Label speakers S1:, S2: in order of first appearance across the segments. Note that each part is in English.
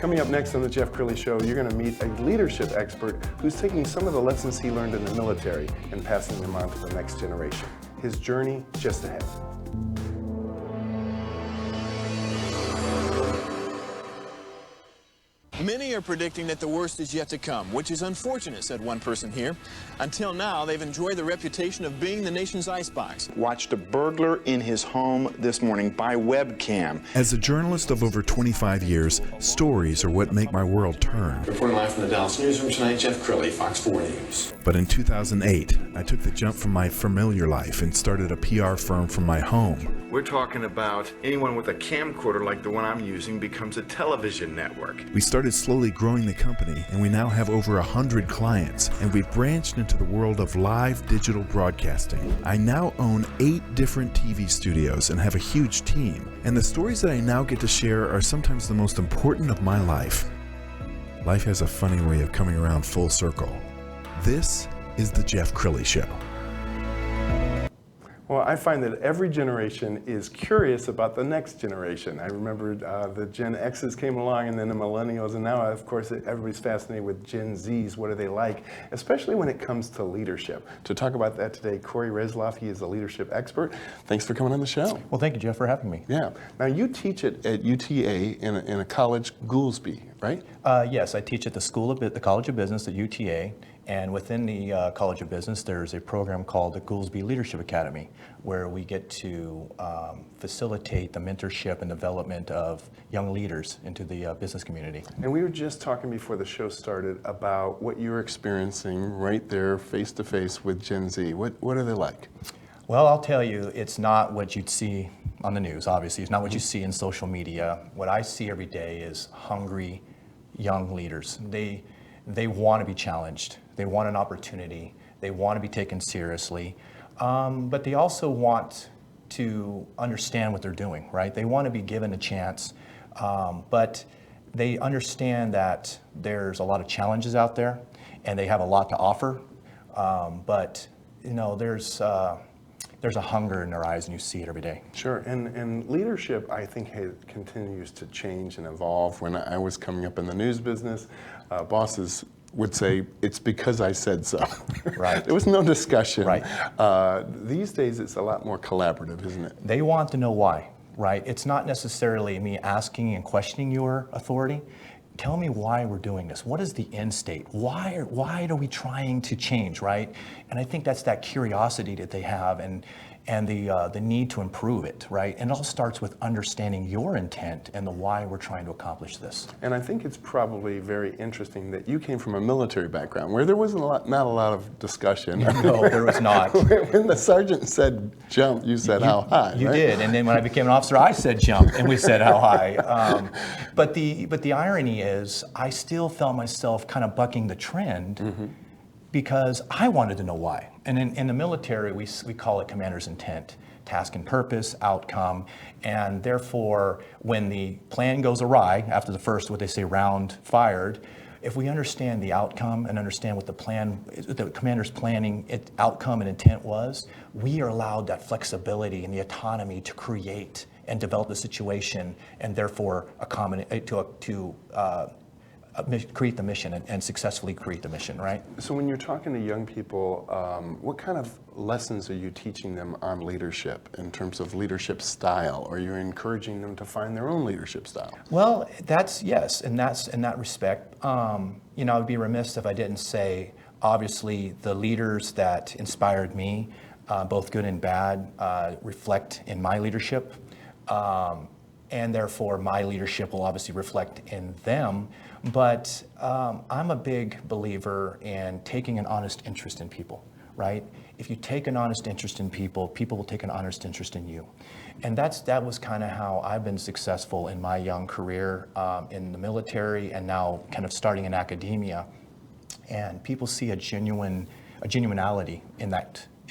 S1: Coming up next on the Jeff Crilley Show, you're going to meet a leadership expert who's taking some of the lessons he learned in the military and passing them on to the next generation. His journey just ahead.
S2: Many are predicting that the worst is yet to come, which is unfortunate, said one person here. Until now, they've enjoyed the reputation of being the nation's icebox.
S3: Watched a burglar in his home this morning by webcam.
S4: As a journalist of over 25 years, stories are what make my world turn.
S2: Reporting live from the Dallas newsroom tonight, Jeff Crilley, Fox 4 News.
S4: But in 2008, I took the jump from my familiar life and started a PR firm from my home.
S3: We're talking about anyone with a camcorder like the one I'm using becomes a television network.
S4: We started slowly growing the company, and we now have over 100 clients, and we've branched into the world of live digital broadcasting. I now own 8 different TV studios and have a huge team, and the stories that I now get to share are sometimes the most important of my life. Life has a funny way of coming around full circle. This is the Jeff Crilley Show.
S1: Well, I find that every generation is curious about the next generation. I remember the Gen X's came along and then the millennials, and now, of course, everybody's fascinated with Gen Zs. What are they like? Especially when it comes to leadership. To talk about that today, Correy Retzloff, he is a leadership expert. Thanks for coming on the show.
S5: Well, thank you, Jeff, for having me.
S1: Yeah. Now, you teach it at UTA in a college, Goolsby, right?
S5: Yes, I teach at the College of Business at UTA. And within the College of Business, there's a program called the Goolsby Leadership Academy, where we get to facilitate the mentorship and development of young leaders into the business community.
S1: And we were just talking before the show started about what you're experiencing right there, face to face with Gen Z. What are they like?
S5: Well, I'll tell you, it's not what you'd see on the news, obviously. It's not what you see in social media. What I see every day is hungry young leaders. They want to be challenged. They want an opportunity. They want to be taken seriously. But they also want to understand what they're doing, right? They want to be given a chance. But they understand that there's a lot of challenges out there and they have a lot to offer. But you know, there's a hunger in their eyes, and you see it every day.
S1: Sure, and leadership, I think, continues to change and evolve. When I was coming up in the news business, bosses would say, it's because I said so.
S5: Right.
S1: There was no discussion.
S5: Right.
S1: These days, it's a lot more collaborative, isn't it?
S5: They want to know why, right? It's not necessarily me asking and questioning your authority. Tell me why we're doing this. What is the end state? Why are we trying to change, right? And I think that's that curiosity that they have and the need to improve it, right? And it all starts with understanding your intent and the why we're trying to accomplish this.
S1: And I think it's probably very interesting that you came from a military background where there wasn't not a lot of discussion.
S5: No, there was not.
S1: When the sergeant said jump, you said how high,
S5: You
S1: right?
S5: did, and then when I became an officer, I said jump, and we said how high. But the irony is, I still felt myself kind of bucking the trend. Mm-hmm. Because I wanted to know why. And in the military, we call it commander's intent, task and purpose, outcome. And therefore, when the plan goes awry, after the first, what they say, round fired, if we understand the outcome and understand what the commander's planning, outcome and intent was, we are allowed that flexibility and the autonomy to create and develop the situation and therefore accommodate to create the mission and successfully create the mission, right?
S1: So when you're talking to young people, what kind of lessons are you teaching them on leadership in terms of leadership style? Are you encouraging them to find their own leadership style?
S5: Well, yes, and that's in that respect. You know, I'd be remiss if I didn't say, obviously, the leaders that inspired me, both good and bad, reflect in my leadership. And therefore, my leadership will obviously reflect in them. But I'm a big believer in taking an honest interest in people, right? If you take an honest interest in people, people will take an honest interest in you. And that was kind of how I've been successful in my young career in the military and now kind of starting in academia. And people see a genuinity in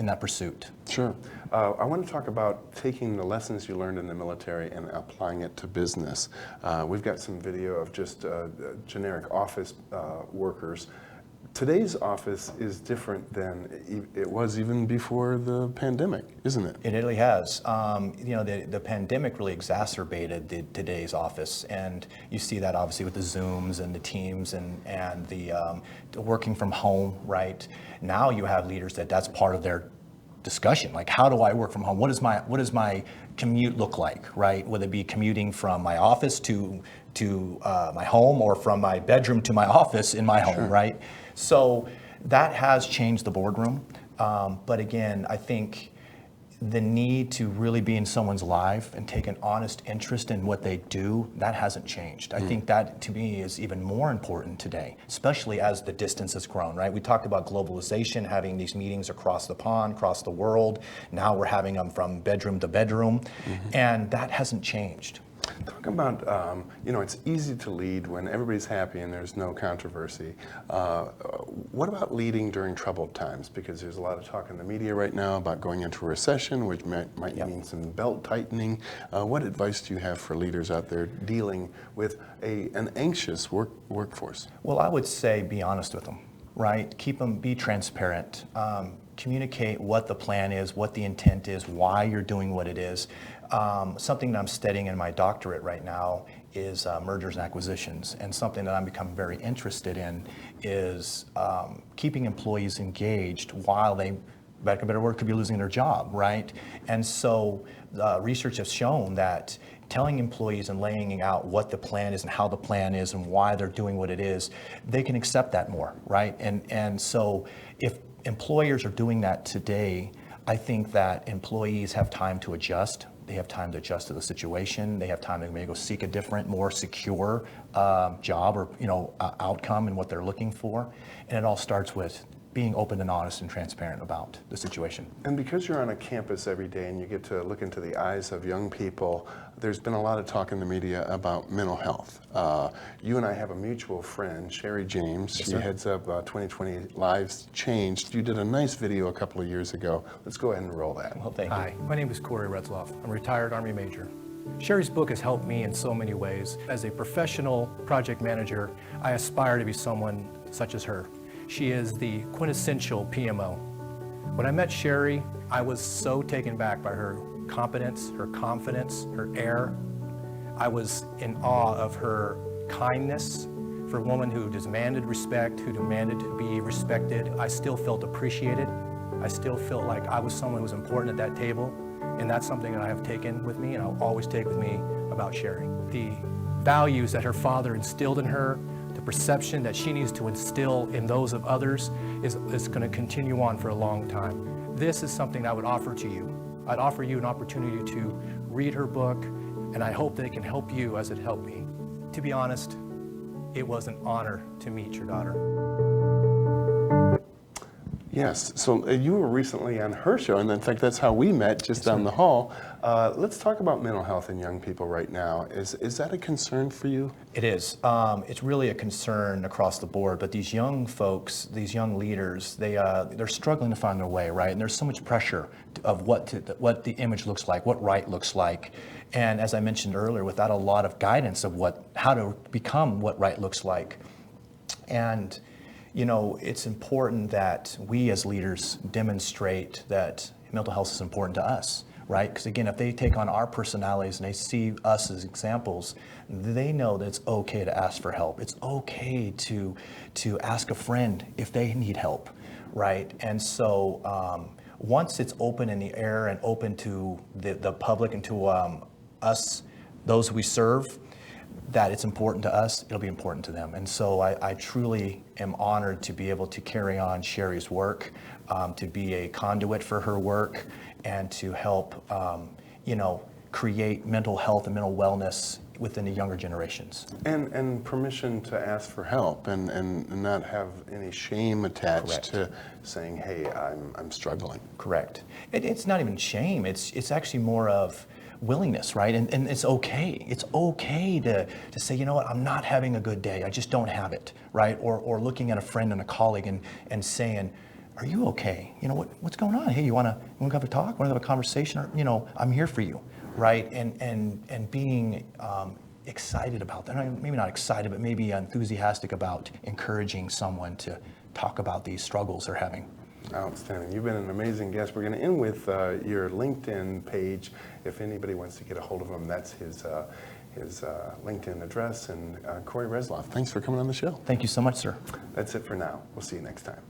S5: that pursuit.
S1: Sure. I want to talk about taking the lessons you learned in the military and applying it to business. We've got some video of just generic office workers Today's office is different than it was even before the pandemic, isn't it?
S5: It really has. The pandemic really exacerbated today's office, and you see that obviously with the Zooms and the Teams and the working from home, right? Now you have leaders that's part of their discussion. Like, how do I work from home? What does my commute look like, right? Whether it be commuting from my office to my home, or from my bedroom to my office in my home, right? So that has changed the boardroom. But again, I think the need to really be in someone's life and take an honest interest in what they do, that hasn't changed. I think that, to me, is even more important today, especially as the distance has grown, right? We talked about globalization, having these meetings across the pond, across the world. Now we're having them from bedroom to bedroom, and that hasn't changed.
S1: Talk about, it's easy to lead when everybody's happy and there's no controversy. What about leading during troubled times? Because there's a lot of talk in the media right now about going into a recession, which might mean some belt tightening. What advice do you have for leaders out there dealing with an anxious workforce?
S5: Well, I would say be honest with them, right? Be transparent. Communicate what the plan is, what the intent is, why you're doing what it is. Something that I'm studying in my doctorate right now is mergers and acquisitions, and something that I'm becoming very interested in is keeping employees engaged while they, lack of a better word, could be losing their job, right? And so research has shown that telling employees and laying out what the plan is and how the plan is and why they're doing what it is, they can accept that more, right? And so if employers are doing that today, I think that employees have time to adjust. They have time to adjust to the situation. They have time to maybe go seek a different, more secure job or outcome in what they're looking for. And it all starts with being open and honest and transparent about the situation.
S1: And because you're on a campus every day and you get to look into the eyes of young people, there's been a lot of talk in the media about mental health. You and I have a mutual friend, Sherry James.
S5: Yes,
S1: she
S5: sir.
S1: heads up 2020 Lives Changed. You did a nice video a couple of years ago. Let's go ahead and roll that.
S5: Well, thank you.
S6: Hi, my name is Correy Retzloff. I'm a retired Army Major. Sherry's book has helped me in so many ways. As a professional project manager, I aspire to be someone such as her. She is the quintessential PMO. When I met Sherry, I was so taken back by her competence, her confidence, her air. I was in awe of her kindness. For a woman who demanded respect, who demanded to be respected, I still felt appreciated. I still felt like I was someone who was important at that table, and that's something that I have taken with me and I'll always take with me about Sherry. The values that her father instilled in her, the perception that she needs to instill in those of others is going to continue on for a long time. This is something I would offer to you. I'd offer you an opportunity to read her book, and I hope that it can help you as it helped me. To be honest, it was an honor to meet your daughter.
S1: Yes, so you were recently on her show, and in fact, that's how we met, just down the hall. Let's talk about mental health in young people right now. Is that a concern for you?
S5: It is. It's really a concern across the board, but these young folks, these young leaders, they're struggling to find their way, right? And there's so much pressure of what the image looks like, what right looks like. And as I mentioned earlier, without a lot of guidance of how to become what right looks like. And it's important that we as leaders demonstrate that mental health is important to us, right? Because again, if they take on our personalities and they see us as examples, they know that it's okay to ask for help. It's okay to ask a friend if they need help, right? And so once it's open in the air and open to the public and to us, those we serve, that it's important to us, it'll be important to them. And so I truly am honored to be able to carry on Sherry's work, to be a conduit for her work, and to help, create mental health and mental wellness within the younger generations.
S1: And permission to ask for help and not have any shame attached
S5: Correct.
S1: to saying, hey, I'm struggling.
S5: Correct. It's not even shame, it's actually more of willingness, right? And it's okay. It's okay to say, you know what, I'm not having a good day. I just don't have it, right? Or looking at a friend and a colleague and saying, are you okay? What's going on? Hey, you want to have a talk? Want to have a conversation? Or, I'm here for you, right? And being excited about that. Maybe not excited, but maybe enthusiastic about encouraging someone to talk about these struggles they're having.
S1: Outstanding. You've been an amazing guest. We're going to end with your LinkedIn page. If anybody wants to get a hold of him, that's his LinkedIn address. And Correy Retzloff, thanks for coming on the show.
S5: Thank you so much, sir.
S1: That's it for now. We'll see you next time.